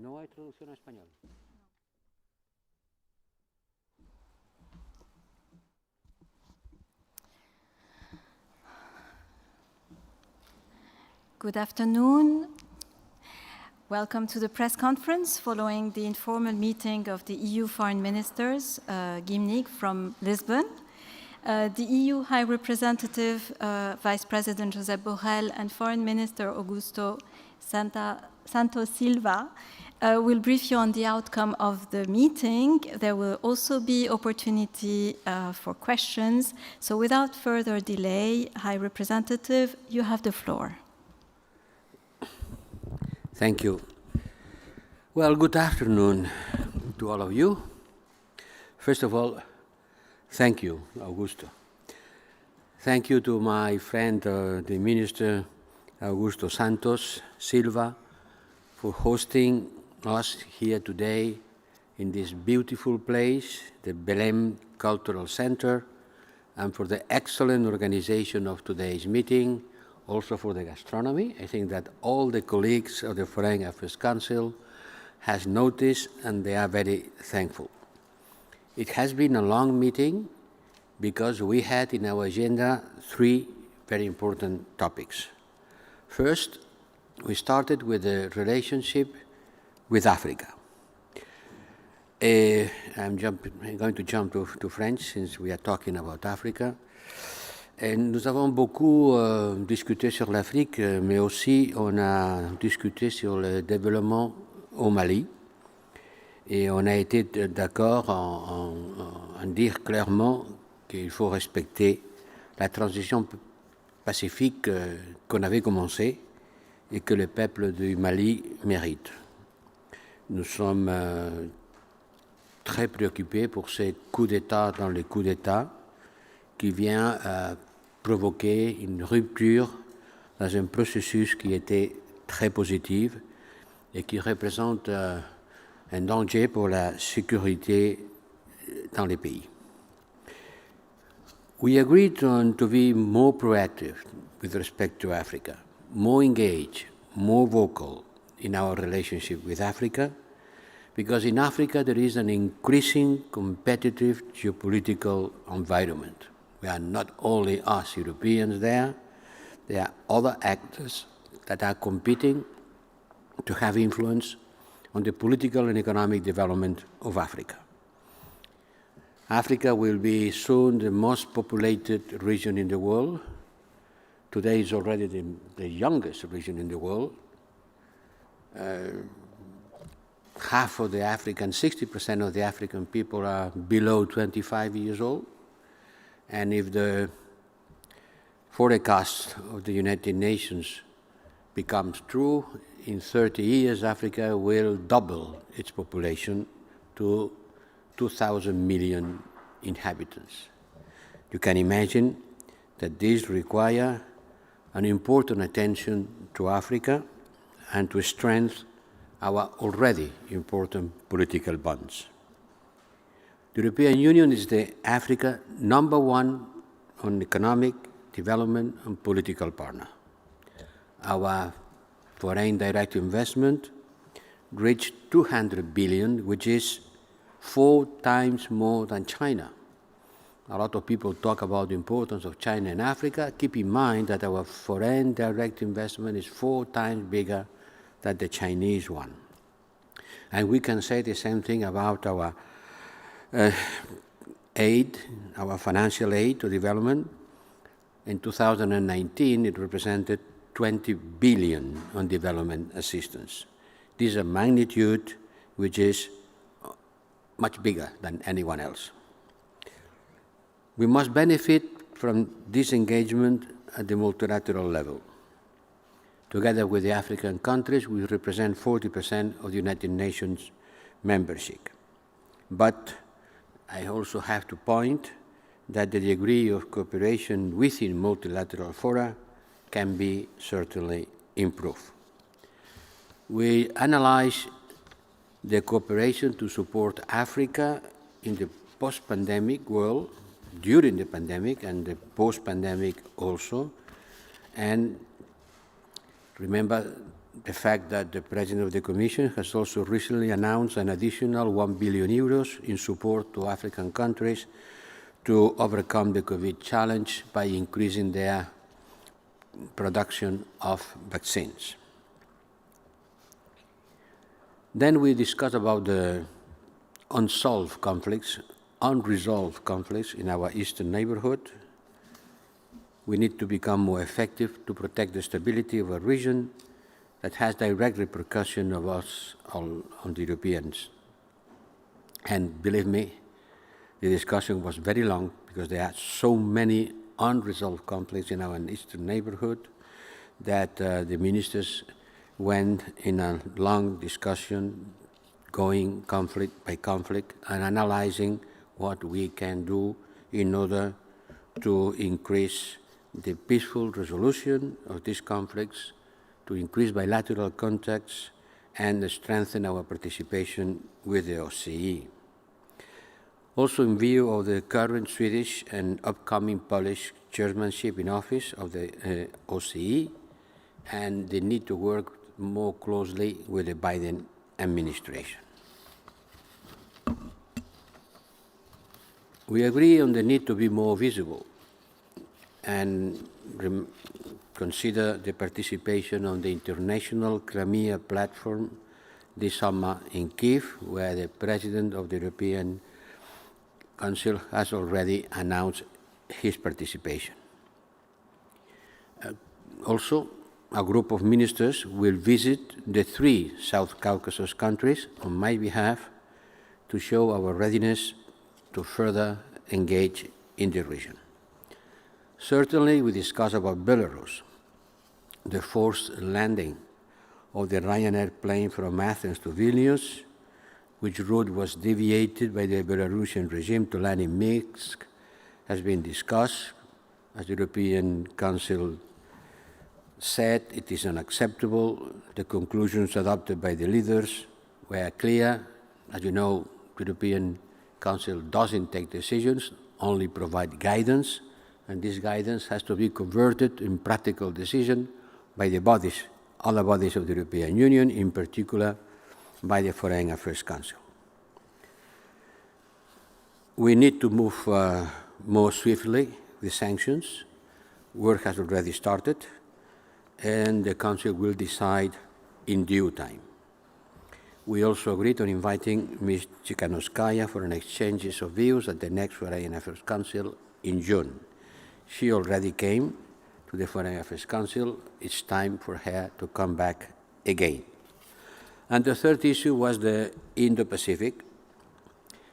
No hay traducción a español. Good afternoon. Welcome to the press conference following the informal meeting of the EU foreign ministers, Gymnich from Lisbon. The EU High Representative, Vice President Josep Borrell, and Foreign Minister Augusto Santos Silva will brief you on the outcome of the meeting. There will also be opportunity for questions. So without further delay, High Representative, you have the floor. Thank you. Well, good afternoon to all of you. First of all, thank you, Augusto. Thank you to my friend, the Minister Augusto Santos Silva, for hosting us here today in this beautiful place, the Belém Cultural Center, and for the excellent organization of today's meeting, also for the gastronomy. I think that all the colleagues of the Foreign Affairs Council has noticed, and they are very thankful. It has been a long meeting because we had in our agenda three very important topics. First, we started with the relationship with Africa. I'm going to jump to French since we are talking about Africa. Et nous avons beaucoup discuté sur l'Afrique, mais aussi on a discuté sur le développement au Mali. Et on a été d'accord en dire clairement qu'il faut respecter la transition pacifique qu'on avait commencée et que le peuple du Mali mérite. Nous sommes très préoccupés pour ce coup d'État dans le coup d'État qui vient provoquer une rupture dans un processus qui était très positif et qui représente un danger pour la sécurité dans les pays. We agreed to be more proactive with respect to Africa, more engaged, more vocal in our relationship with Africa, because in Africa there is an increasing competitive geopolitical environment. We are not only us Europeans there are other actors that are competing to have influence on the political and economic development of Africa. Africa will be soon the most populated region in the world. Today is already the youngest region in the world. Half of the 60% of the African people are below 25 years old. And if the forecast of the United Nations becomes true, in 30 years Africa will double its population to 2,000 million inhabitants. You can imagine that this requires an important attention to Africa and to strengthen our already important political bonds. The European Union is the Africa #1 on economic development and political partner. Our foreign direct investment reached 200 billion, which is 4 times more than China. A lot of people talk about the importance of China in Africa. Keep in mind that our foreign direct investment is 4 times bigger than the Chinese one. And we can say the same thing about our aid, our financial aid to development. In 2019, it represented 20 billion on development assistance. This is a magnitude which is much bigger than anyone else. We must benefit from this engagement at the multilateral level. Together with the African countries, we represent 40% of the United Nations membership. But I also have to point that the degree of cooperation within multilateral fora can be certainly improved. We analyze the cooperation to support Africa in the post-pandemic world, during the pandemic and the post-pandemic also, and remember the fact that the President of the Commission has also recently announced an additional €1 billion in support to African countries to overcome the COVID challenge by increasing their production of vaccines. Then we discussed about the unresolved conflicts in our eastern neighborhood. We need to become more effective to protect the stability of a region that has direct repercussion of us on the Europeans. And believe me, the discussion was very long because there are so many unresolved conflicts in our eastern neighborhood that the ministers went in a long discussion, going conflict by conflict and analyzing what we can do in order to increase the peaceful resolution of these conflicts, to increase bilateral contacts, and strengthen our participation with the OSCE. Also, in view of the current Swedish and upcoming Polish chairmanship in office of the OSCE and the need to work more closely with the Biden administration. We agree on the need to be more visible and consider the participation on the International Crimea Platform this summer in Kyiv, where the President of the European Council has already announced his participation. Also, a group of ministers will visit the 3 South Caucasus countries on my behalf to show our readiness to further engage in the region. Certainly, we discussed about Belarus, the forced landing of the Ryanair plane from Athens to Vilnius, which route was deviated by the Belarusian regime to land in Minsk, has been discussed. As the European Council said, it is unacceptable. The conclusions adopted by the leaders were clear. As you know, the European Council doesn't take decisions, only provide guidance, and this guidance has to be converted in practical decision by the bodies, other bodies of the European Union, in particular by the Foreign Affairs Council. We need to move more swiftly with sanctions. Work has already started, and the Council will decide in due time. We also agreed on inviting Ms. Tsikhanouskaya for an exchange of views at the next Foreign Affairs Council in June. She already came to the Foreign Affairs Council. It's time for her to come back again. And the third issue was the Indo-Pacific.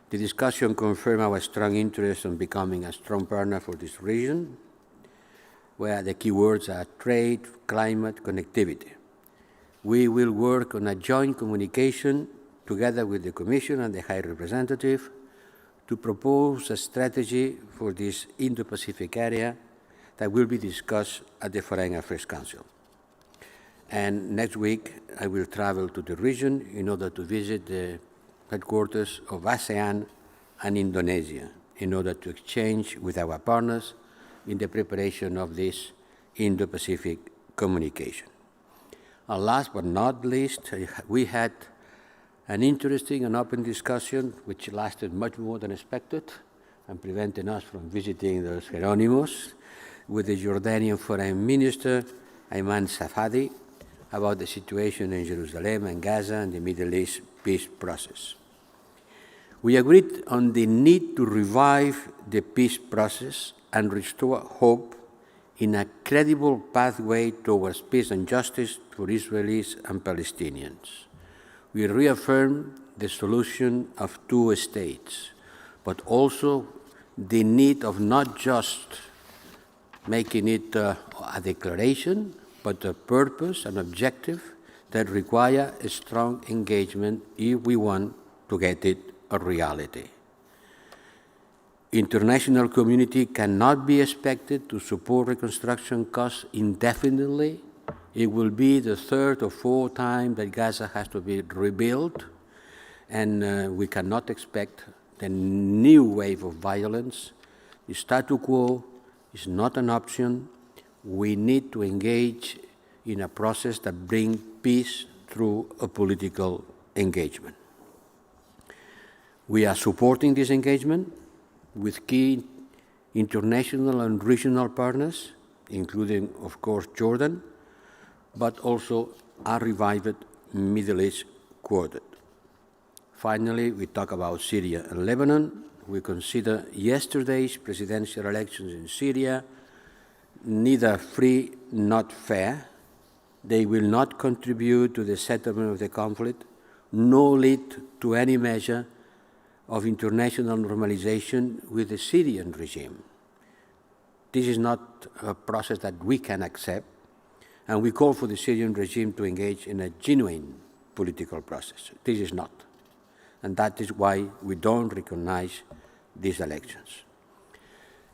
The discussion confirmed our strong interest in becoming a strong partner for this region, where the key words are trade, climate, connectivity. We will work on a joint communication together with the Commission and the High Representative to propose a strategy for this Indo-Pacific area that will be discussed at the Foreign Affairs Council. And next week, I will travel to the region in order to visit the headquarters of ASEAN and Indonesia in order to exchange with our partners in the preparation of this Indo-Pacific communication. And last but not least, we had an interesting and open discussion which lasted much more than expected and prevented us from visiting those Hieronymus with the Jordanian Foreign Minister, Ayman Safadi, about the situation in Jerusalem and Gaza and the Middle East peace process. We agreed on the need to revive the peace process and restore hope in a credible pathway towards peace and justice for Israelis and Palestinians. We reaffirmed the solution of 2 states, but also the need of not just making it a declaration, but a purpose, an objective that require a strong engagement if we want to get it a reality. International community cannot be expected to support reconstruction costs indefinitely. It will be the 3rd or 4th time that Gaza has to be rebuilt, and we cannot expect the new wave of violence. The status quo is not an option. We need to engage in a process that brings peace through a political engagement. We are supporting this engagement with key international and regional partners, including, of course, Jordan, but also a revived Middle East quartet. Finally, we talk about Syria and Lebanon. We consider yesterday's presidential elections in Syria neither free nor fair. They will not contribute to the settlement of the conflict, nor lead to any measure of international normalization with the Syrian regime. This is not a process that we can accept, and we call for the Syrian regime to engage in a genuine political process. This is not, and that is why we don't recognize these elections.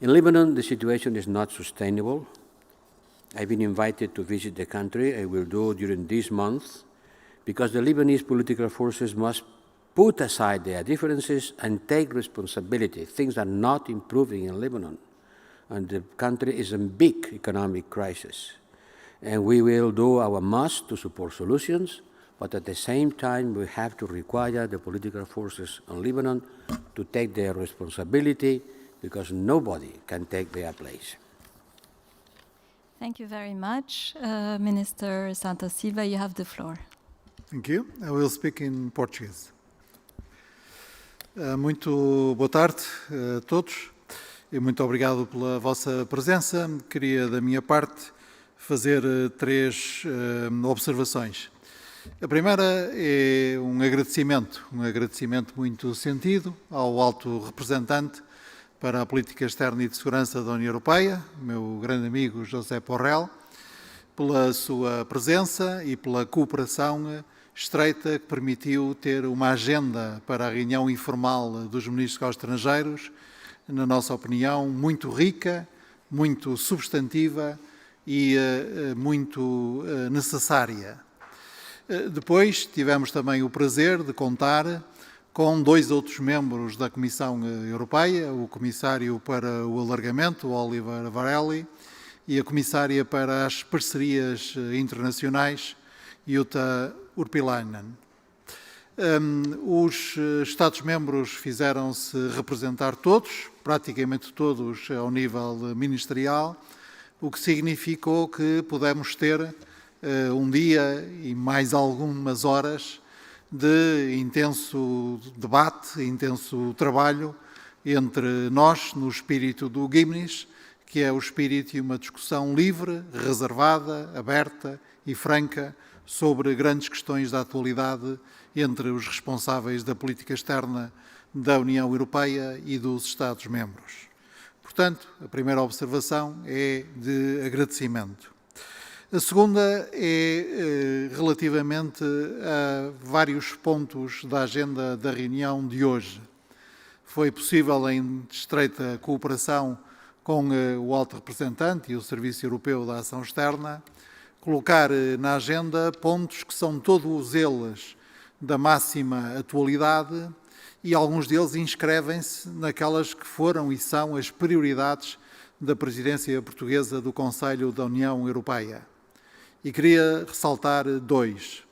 In Lebanon, the situation is not sustainable. I've been invited to visit the country. I will do during this month, because the Lebanese political forces must put aside their differences and take responsibility. Things are not improving in Lebanon, and the country is in big economic crisis. And we will do our most to support solutions, but at the same time, we have to require the political forces in Lebanon to take their responsibility, because nobody can take their place. Thank you very much. Minister Santos Silva, you have the floor. Thank you. I will speak in Portuguese. Muito boa tarde a todos e muito obrigado pela vossa presença. Queria, da minha parte, fazer 3 observações. A primeira é um agradecimento muito sentido ao Alto Representante para a Política Externa e de Segurança da União Europeia, meu grande amigo Josep Borrell, pela sua presença e pela cooperação estreita que permitiu ter uma agenda para a reunião informal dos Ministros Estrangeiros, na nossa opinião, muito rica, muito substantiva e muito necessária. Depois tivemos também o prazer de contar com 2 outros membros da Comissão Europeia, o Comissário para o Alargamento, Oliver Varhelyi, e a Comissária para as Parcerias Internacionais, Jutta Urpilainen. Os Estados-membros fizeram-se representar todos, praticamente todos, ao nível ministerial, o que significou que pudemos ter um dia e mais algumas horas de intenso debate, intenso trabalho entre nós, no espírito do Gymnich, que é o espírito de uma discussão livre, reservada, aberta e franca sobre grandes questões da atualidade entre os responsáveis da política externa da União Europeia e dos Estados-membros. Portanto, a primeira observação é de agradecimento. A segunda é relativamente a vários pontos da agenda da reunião de hoje. Foi possível, em estreita cooperação com o Alto Representante e o Serviço Europeu da Ação Externa, colocar na agenda pontos que são todos eles da máxima atualidade e alguns deles inscrevem-se naquelas que foram e são as prioridades da presidência portuguesa do Conselho da União Europeia. E queria ressaltar 2.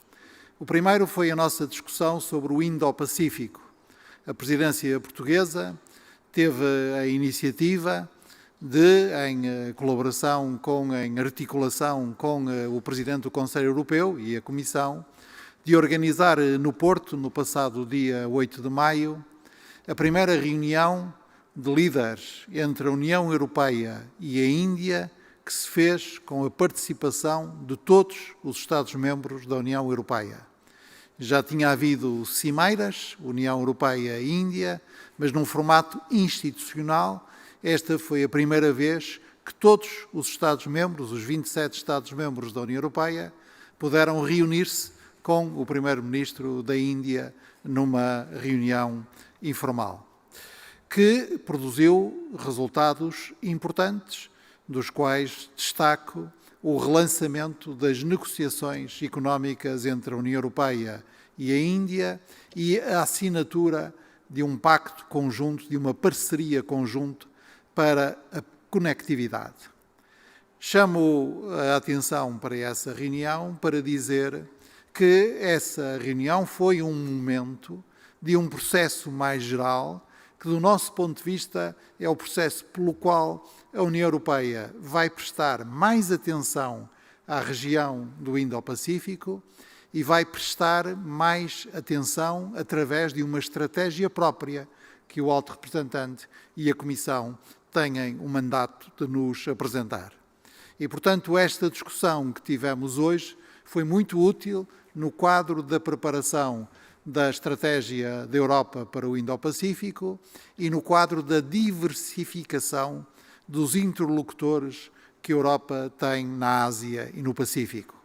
O primeiro foi a nossa discussão sobre o Indo-Pacífico. A presidência portuguesa teve a iniciativa de, em colaboração em articulação com o Presidente do Conselho Europeu e a Comissão, de organizar no Porto, no passado dia 8 de maio, a primeira reunião de líderes entre a União Europeia e a Índia, que se fez com a participação de todos os Estados-membros da União Europeia. Já tinha havido cimeiras, União Europeia e Índia, mas num formato institucional. Esta foi a primeira vez que todos os Estados-membros, os 27 Estados-membros da União Europeia, puderam reunir-se com o Primeiro-Ministro da Índia numa reunião informal, que produziu resultados importantes, dos quais destaco o relançamento das negociações económicas entre a União Europeia e a Índia e a assinatura de um pacto conjunto, de uma parceria conjunta para a conectividade. Chamo a atenção para essa reunião para dizer que essa reunião foi um momento de um processo mais geral, que do nosso ponto de vista é o processo pelo qual a União Europeia vai prestar mais atenção à região do Indo-Pacífico e vai prestar mais atenção através de uma estratégia própria que o Alto Representante e a Comissão têm o mandato de nos apresentar. E, portanto, esta discussão que tivemos hoje foi muito útil no quadro da preparação da estratégia da Europa para o Indo-Pacífico e no quadro da diversificação dos interlocutores que a Europa tem na Ásia e no Pacífico.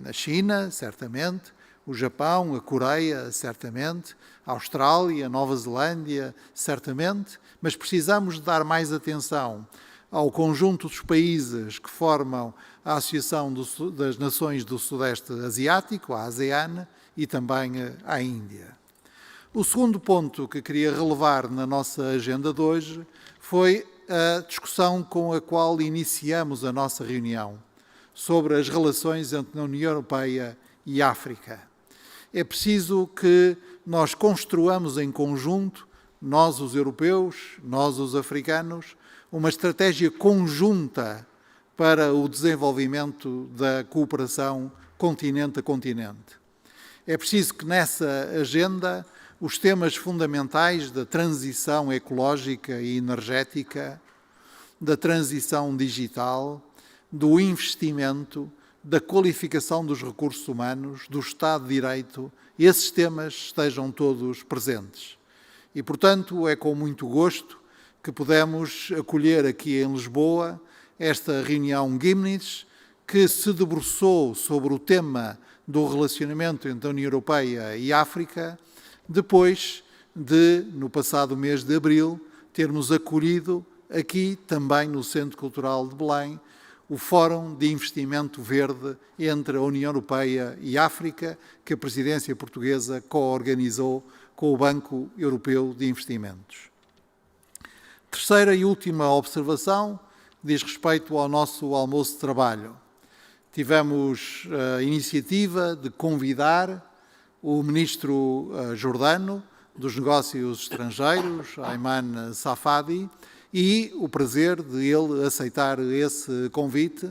A China, certamente, o Japão, a Coreia, certamente, a Austrália, a Nova Zelândia, certamente, mas precisamos dar mais atenção ao conjunto dos países que formam a Associação das Nações do Sudeste Asiático, a ASEAN, e também à Índia. O segundo ponto que queria relevar na nossa agenda de hoje foi a discussão com a qual iniciamos a nossa reunião sobre as relações entre a União Europeia e a África. É preciso que nós construamos em conjunto, nós os europeus, nós os africanos, uma estratégia conjunta para o desenvolvimento da cooperação continente a continente. É preciso que nessa agenda os temas fundamentais da transição ecológica e energética, da transição digital, do investimento, da qualificação dos recursos humanos, do Estado de Direito, esses temas estejam todos presentes. E, portanto, é com muito gosto que podemos acolher aqui em Lisboa esta reunião Gymnich, que se debruçou sobre o tema do relacionamento entre a União Europeia e a África, depois de, no passado mês de abril, termos acolhido aqui também no Centro Cultural de Belém o Fórum de Investimento Verde entre a União Europeia e a África, que a presidência portuguesa co-organizou com o Banco Europeu de Investimentos. Terceira e última observação diz respeito ao nosso almoço de trabalho. Tivemos a iniciativa de convidar o Ministro jordano dos Negócios Estrangeiros, Ayman Safadi, e o prazer de ele aceitar esse convite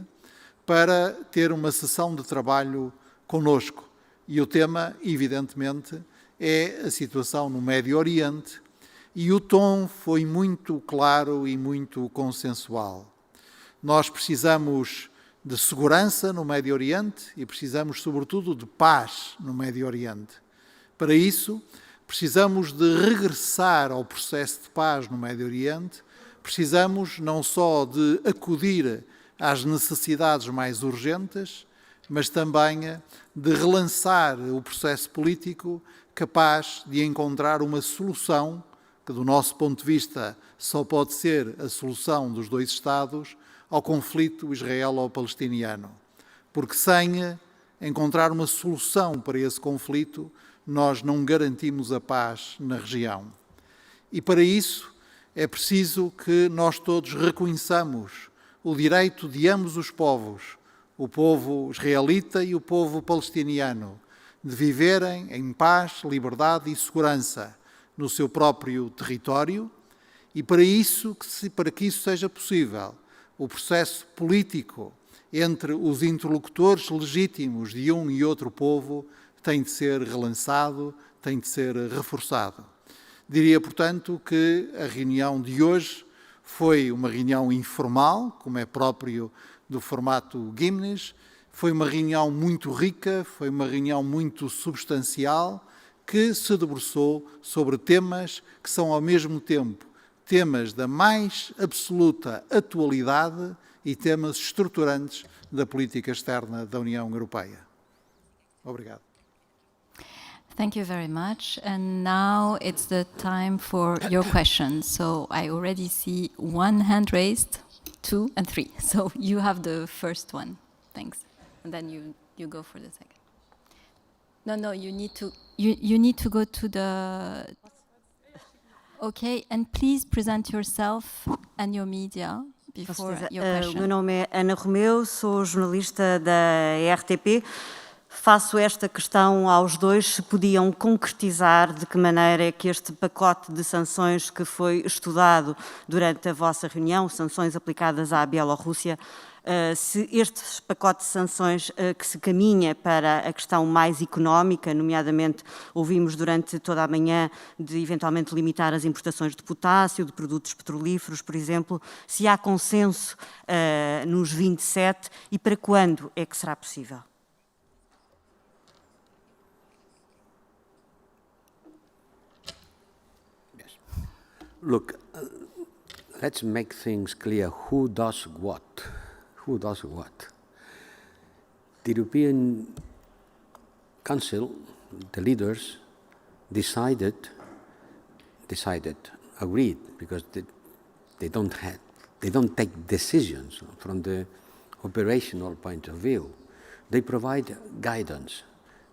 para ter uma sessão de trabalho conosco. E o tema, evidentemente, é a situação no Médio Oriente, e o tom foi muito claro e muito consensual. Nós precisamos de segurança no Médio Oriente e precisamos, sobretudo, de paz no Médio Oriente. Para isso, precisamos de regressar ao processo de paz no Médio Oriente, precisamos não só de acudir às necessidades mais urgentes, mas também de relançar o processo político capaz de encontrar uma solução que, do nosso ponto de vista, só pode ser a solução dos dois Estados ao conflito israelo-palestiniano. Porque sem encontrar uma solução para esse conflito, nós não garantimos a paz na região. E para isso é preciso que nós todos reconheçamos o direito de ambos os povos, o povo israelita e o povo palestiniano, de viverem em paz, liberdade e segurança no seu próprio território, e para que isso seja possível, o processo político entre os interlocutores legítimos de um e outro povo tem de ser relançado, tem de ser reforçado. Diria, portanto, que a reunião de hoje foi uma reunião informal, como é próprio do formato Gymnich, foi uma reunião muito rica, foi uma reunião muito substancial, que se debruçou sobre temas que são, ao mesmo tempo, temas da mais absoluta atualidade e temas estruturantes da política externa da União Europeia. Obrigado. Thank you very much. And now it's the time for your questions. So I already see one hand raised, 2 and 3. So you have the first one. Thanks. And then you go for the second. No, you need to go to the... Okay, and please present yourself and your media, before certeza. your O question. meu nome é Ana Romeu, sou jornalista da RTP. Faço esta questão aos dois, se podiam concretizar de que maneira é que este pacote de sanções que foi estudado durante a vossa reunião, sanções aplicadas à Bielorrússia, se este pacote de sanções que se caminha para a questão mais económica, nomeadamente ouvimos durante toda a manhã de eventualmente limitar as importações de potássio, de produtos petrolíferos, por exemplo, se há consenso nos 27 e para quando é que será possível? Look, let's make things clear. Who does what? Who does what? The European Council, the leaders, agreed, because they don't take decisions from the operational point of view. They provide guidance.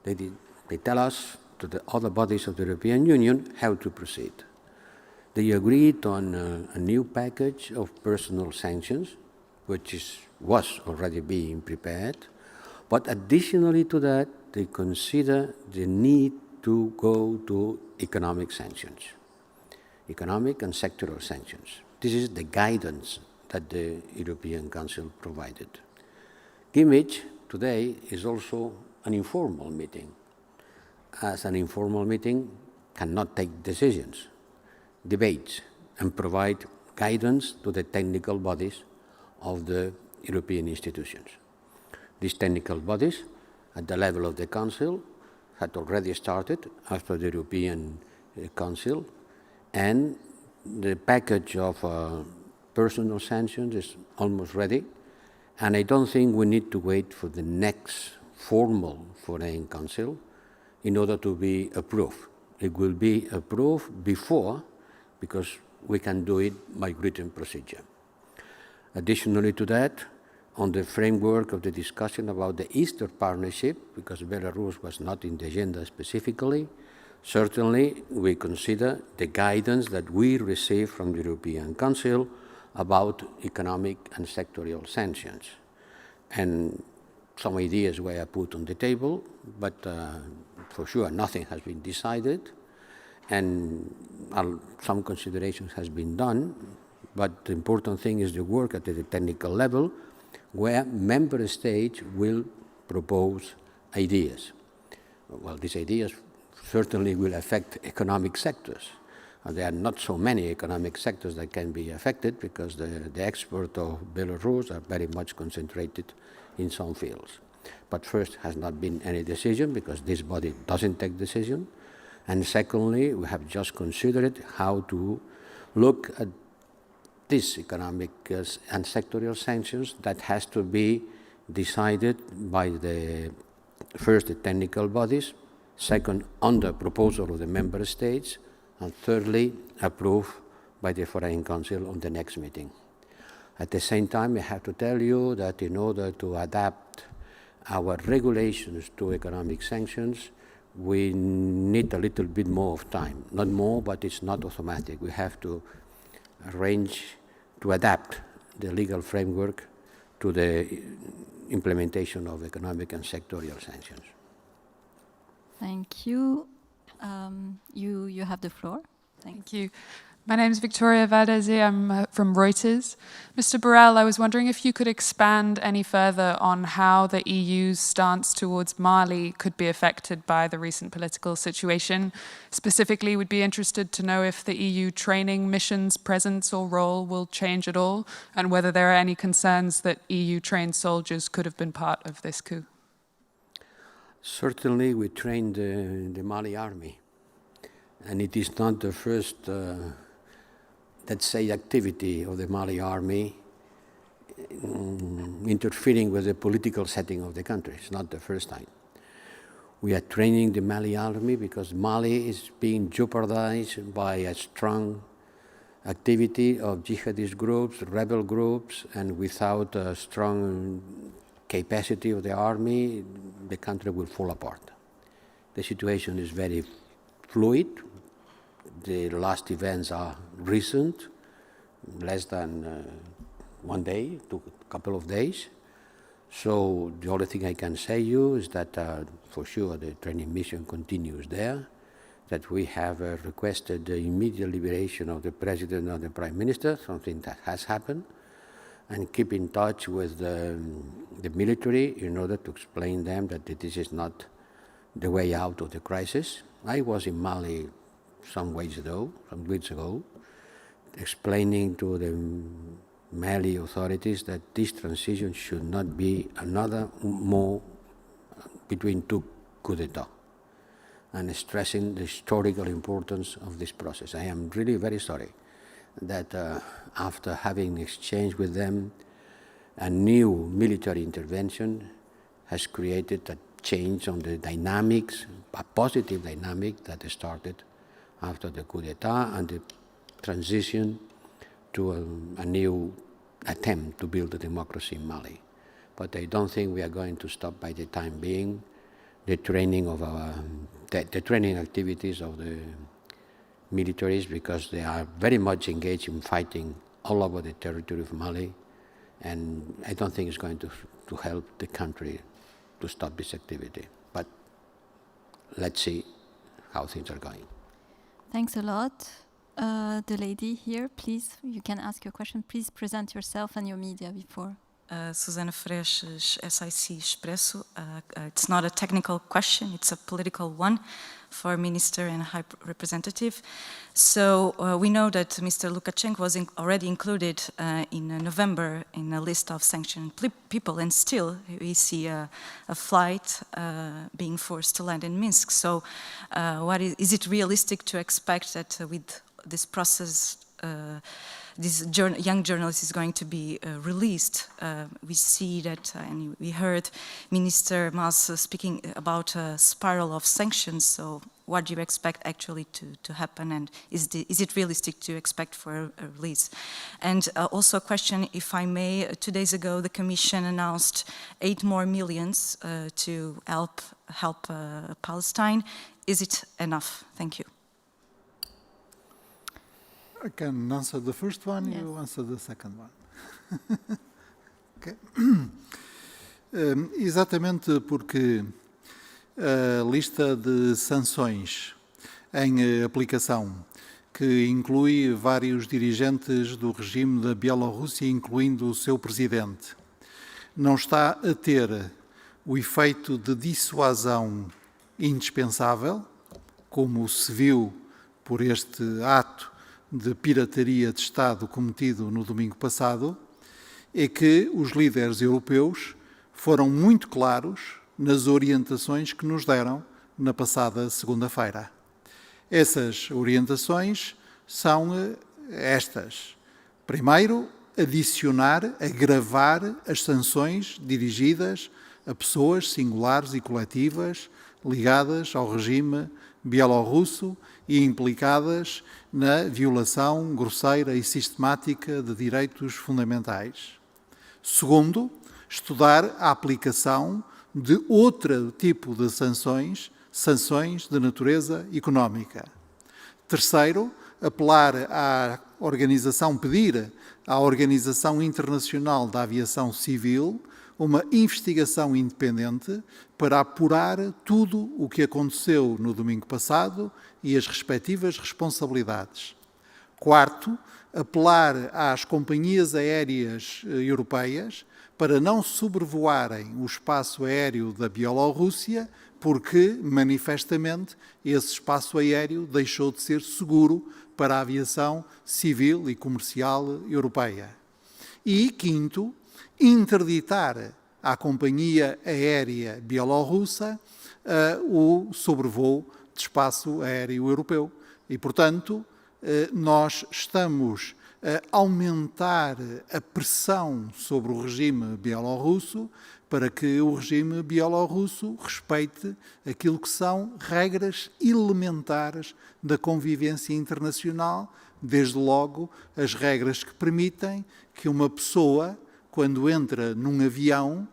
They tell us, to the other bodies of the European Union, how to proceed. They agreed on a new package of personal sanctions, which was already being prepared. But additionally to that, they consider the need to go to economic sanctions, economic and sectoral sanctions. This is the guidance that the European Council provided. Gymnich today is also an informal meeting, as an informal meeting cannot take decisions, debates, and provide guidance to the technical bodies of the European institutions. These technical bodies, at the level of the Council, had already started after the European Council, and the package of personal sanctions is almost ready, and I don't think we need to wait for the next formal Foreign Council in order to be approved. It will be approved before, because we can do it by written procedure. Additionally to that, on the framework of the discussion about the Eastern Partnership, because Belarus was not in the agenda specifically, certainly we consider the guidance that we receive from the European Council about economic and sectorial sanctions. And some ideas were put on the table, but for sure nothing has been decided, and some considerations has been done, but the important thing is the work at the technical level, where member states will propose ideas. Well, these ideas certainly will affect economic sectors. There are not so many economic sectors that can be affected, because the exports of Belarus are very much concentrated in some fields. But first, has not been any decision, because this body doesn't take decision. And secondly, we have just considered how to look at these economic and sectorial sanctions that has to be decided by the technical bodies, second, on the proposal of the member states, and thirdly, approved by the Foreign Council on the next meeting. At the same time, I have to tell you that in order to adapt our regulations to economic sanctions, we need a little bit more of time. Not more, but it's not automatic. We have to arrange to adapt the legal framework to the implementation of economic and sectorial sanctions. Thank you. You have the floor. Thank you. My name is Victoria Valdezi. I'm from Reuters. Mr. Borrell, I was wondering if you could expand any further on how the EU's stance towards Mali could be affected by the recent political situation. Specifically, we'd be interested to know if the EU training mission's presence or role will change at all, and whether there are any concerns that EU-trained soldiers could have been part of this coup. Certainly, we trained the Mali army, and it is not the first let's say, activity of the Mali army interfering with the political setting of the country. It's not the first time. We are training the Mali army because Mali is being jeopardized by a strong activity of jihadist groups, rebel groups, and without a strong capacity of the army, the country will fall apart. The situation is very fluid. The last events are recent, less than one day, took a couple of days. So the only thing I can say you is that for sure the training mission continues there, that we have requested the immediate liberation of the President and the Prime Minister, something that has happened, and keep in touch with the military in order to explain them that this is not the way out of the crisis. I was in Mali some weeks ago, explaining to the Mali authorities that this transition should not be another more between two coups d'etat, and stressing the historical importance of this process. I am really very sorry that after having exchanged with them, a new military intervention has created a change on the dynamics, a positive dynamic that started after the coup d'etat and the transition to a new attempt to build a democracy in Mali. But I don't think we are going to stop by the time being the training of the training activities of the militaries, because they are very much engaged in fighting all over the territory of Mali, and I don't think it's going to help the country to stop this activity. But let's see how things are going. Thanks a lot. The lady here, please, you can ask your question. Please present yourself and your media before. Susana Freixas, SIC Expresso. It's not a technical question, it's a political one for Minister and High Representative. So we know that Mr. Lukashenko was already included in November in a list of sanctioned people, and still we see a flight being forced to land in Minsk. So is it realistic to expect that with this process this young journalist is going to be released? We see that, and we heard Minister Mas speaking about a spiral of sanctions. So what do you expect actually to happen, and is it realistic to expect for a release? And also a question, if I may, 2 days ago the Commission announced 8 more millions to help Palestine. Is it enough? Thank you. I can answer the first one, Yes. You answer the second one. Okay. Exatamente porque a lista de sanções em aplicação, que inclui vários dirigentes do regime da Bielorrússia, incluindo o seu presidente, não está a ter o efeito de dissuasão indispensável, como se viu por este ato de pirataria de Estado cometido no domingo passado, é que os líderes europeus foram muito claros nas orientações que nos deram na passada segunda-feira. Essas orientações são estas. Primeiro, adicionar, agravar as sanções dirigidas a pessoas singulares e coletivas ligadas ao regime bielorrusso e implicadas na violação grosseira e sistemática de direitos fundamentais. Segundo, estudar a aplicação de outro tipo de sanções de natureza económica. Terceiro, pedir à Organização Internacional da Aviação Civil uma investigação independente para apurar tudo o que aconteceu no domingo passado e as respectivas responsabilidades. Quarto, apelar às companhias aéreas europeias para não sobrevoarem o espaço aéreo da Bielorrússia, porque, manifestamente, esse espaço aéreo deixou de ser seguro para a aviação civil e comercial europeia. E, quinto, interditar à companhia aérea bielorrussa o sobrevoo de espaço aéreo europeu. E, portanto, nós estamos a aumentar a pressão sobre o regime bielorrusso para que o regime bielorrusso respeite aquilo que são regras elementares da convivência internacional, desde logo as regras que permitem que uma pessoa, quando entra num avião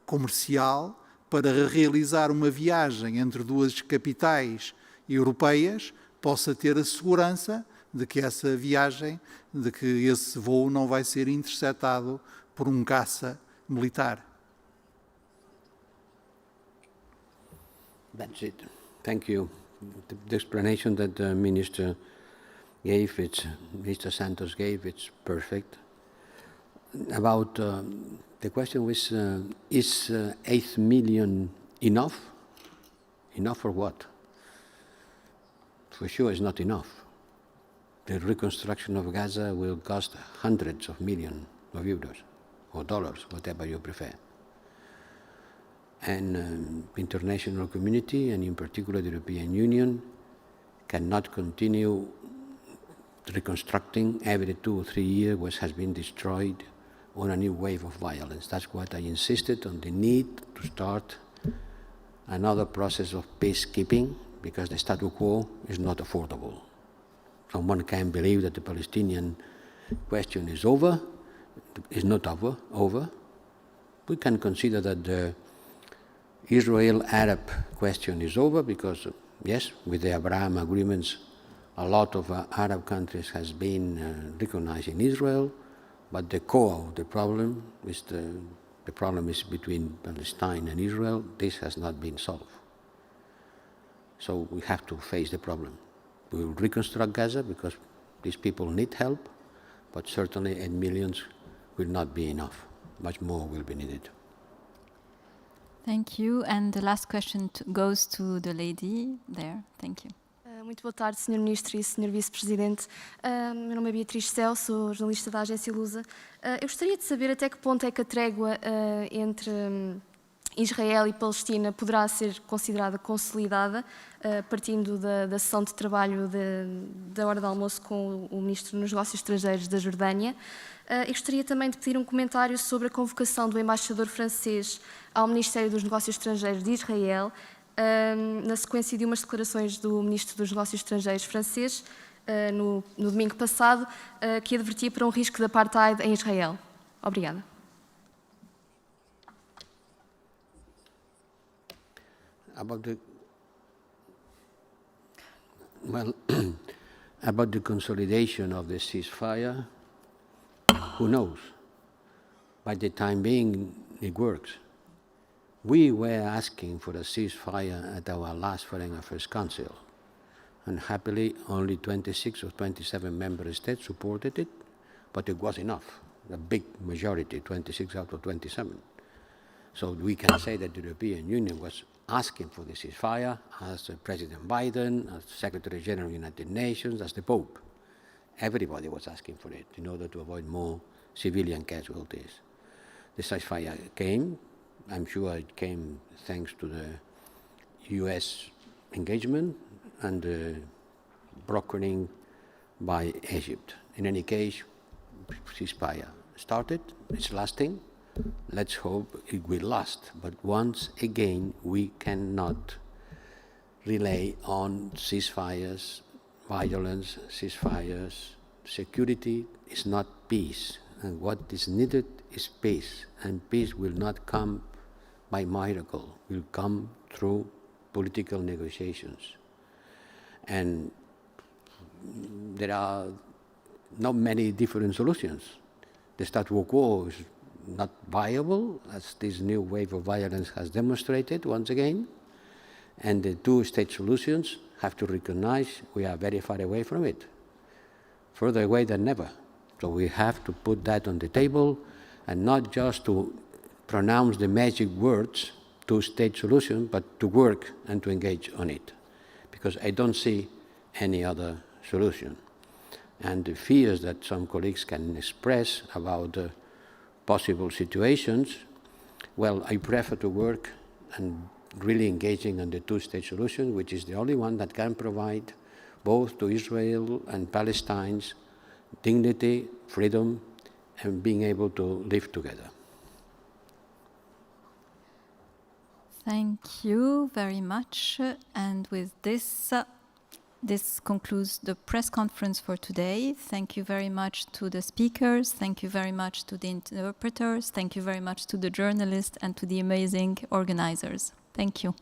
comercial para realizar uma viagem entre duas capitais europeias, possa ter a segurança de que essa viagem, de que esse voo não vai ser interceptado por um caça militar. That's it. Thank you. The explanation that the Minister gave, Mr. Santos gave, it's perfect. About the question was, is 8 million enough? Enough for what? For sure it's not enough. The reconstruction of Gaza will cost hundreds of millions of euros or dollars, whatever you prefer. And international community, and in particular the European Union, cannot continue reconstructing every 2 or 3 years what has been destroyed on a new wave of violence. That's what I insisted on, the need to start another process of peacekeeping, because the status quo is not affordable. Someone can believe that the Palestinian question is over. It's not over. We can consider that the Israel-Arab question is over because, yes, with the Abraham agreements, a lot of Arab countries has been recognizing Israel, but the core of the problem is the problem is between Palestine and Israel. This has not been solved. So we have to face the problem. We will reconstruct Gaza because these people need help, but certainly 8 million will not be enough. Much more will be needed. Thank you. And the last question goes to the lady there. Thank you. Muito boa tarde, Sr. Ministro e Sr. Vice-Presidente. Meu nome é Beatriz Cel, sou jornalista da agência Lusa. Eu gostaria de saber até que ponto é que a trégua entre Israel e Palestina poderá ser considerada consolidada, partindo da sessão de trabalho da hora de almoço com o Ministro dos Negócios Estrangeiros da Jordânia. E gostaria também de pedir um comentário sobre a convocação do embaixador francês ao Ministério dos Negócios Estrangeiros de Israel, na sequência de umas declarações do Ministro dos Negócios Estrangeiros francês, no domingo passado, que advertia para um risco de apartheid em Israel. Obrigada. About the consolidation of the ceasefire, who knows? By the time being, it works. We were asking for a ceasefire at our last Foreign Affairs Council, and happily only 26 or 27 member states supported it, but it was enough, a big majority, 26 out of 27. So we can say that the European Union was asking for the ceasefire as President Biden, as Secretary General of the United Nations, as the Pope. Everybody was asking for it in order to avoid more civilian casualties. The ceasefire came. I'm sure it came thanks to the US engagement and the brokering by Egypt. In any case, ceasefire started, it's lasting. Let's hope it will last. But once again, we cannot rely on ceasefires, violence, ceasefires. Security is not peace. And what is needed is peace. And peace will not come by miracle, will come through political negotiations. And there are not many different solutions. The status quo is not viable, as this new wave of violence has demonstrated once again. And the two-state solutions have to recognize we are very far away from it, further away than ever. So we have to put that on the table, and not just to pronounce the magic words, two-state solution, but to work and to engage on it, because I don't see any other solution. And the fears that some colleagues can express about possible situations, well, I prefer to work and really engaging on the two-state solution, which is the only one that can provide both to Israel and Palestine's dignity, freedom, and being able to live together. Thank you very much. And with this, this concludes the press conference for today. Thank you very much to the speakers. Thank you very much to the interpreters. Thank you very much to the journalists and to the amazing organizers. Thank you.